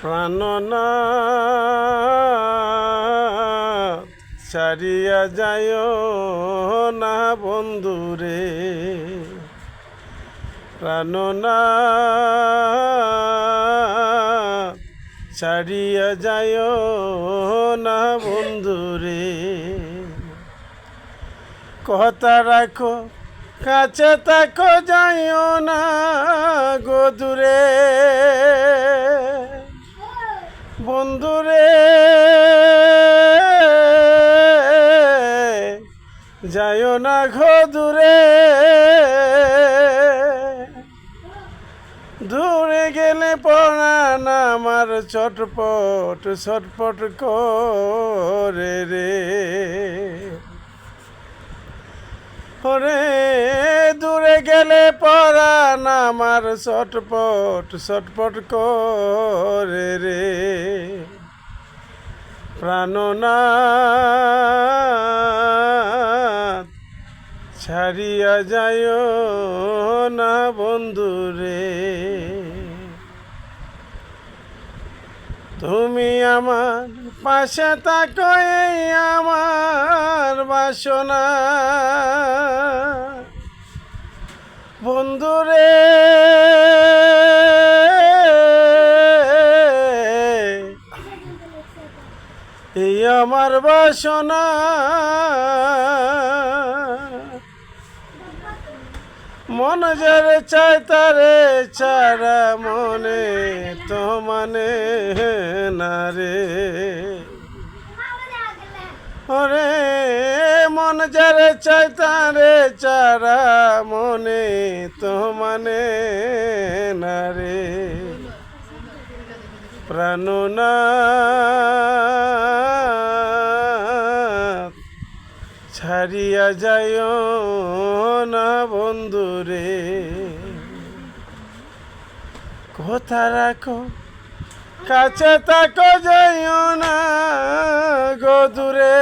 প্রাণনাথ ছাড়িয়া যায় না বন্ধুরে, প্রাণনাথ ছাড়িয়া যায় না বন্ধুরে। কথা রাখো কাছে তাকো যাইও না গদুরে, বন্ধুরে যাইও না ঘদুরে। দূরে গেলে পরাণ আমার ছটপট ছটপট করে রে, ওরে দূরে গেলে পরাণ আমার ছটপট ছটপট করে রে। প্রাণনাথ ছাড়িয়া যায় না বন্ধুরে, তুমি আমার পাশে থাকো এই আমার বাসনা, বন্ধুরে এই আমার বাসনা। মন যারে চায় তারে ছাড়া মনে তো মানে না রে, ওরে মন যারে চায় তারে ছাড়া মনে তো মানে না রে। প্রাণনাথ ছাড়িয়া যায় না বন্ধুরে, কথা রাখো কাছে তাকো যাইও না গদুরে।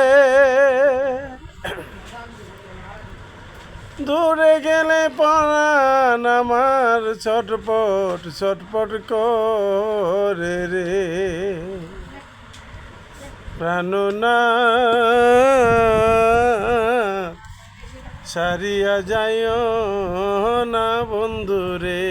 দূরে গেলে পরাণ আমার ছটপট ছটপট করে রে। প্রাণনাথ ছাড়িয়া যায় না বন্ধুরে।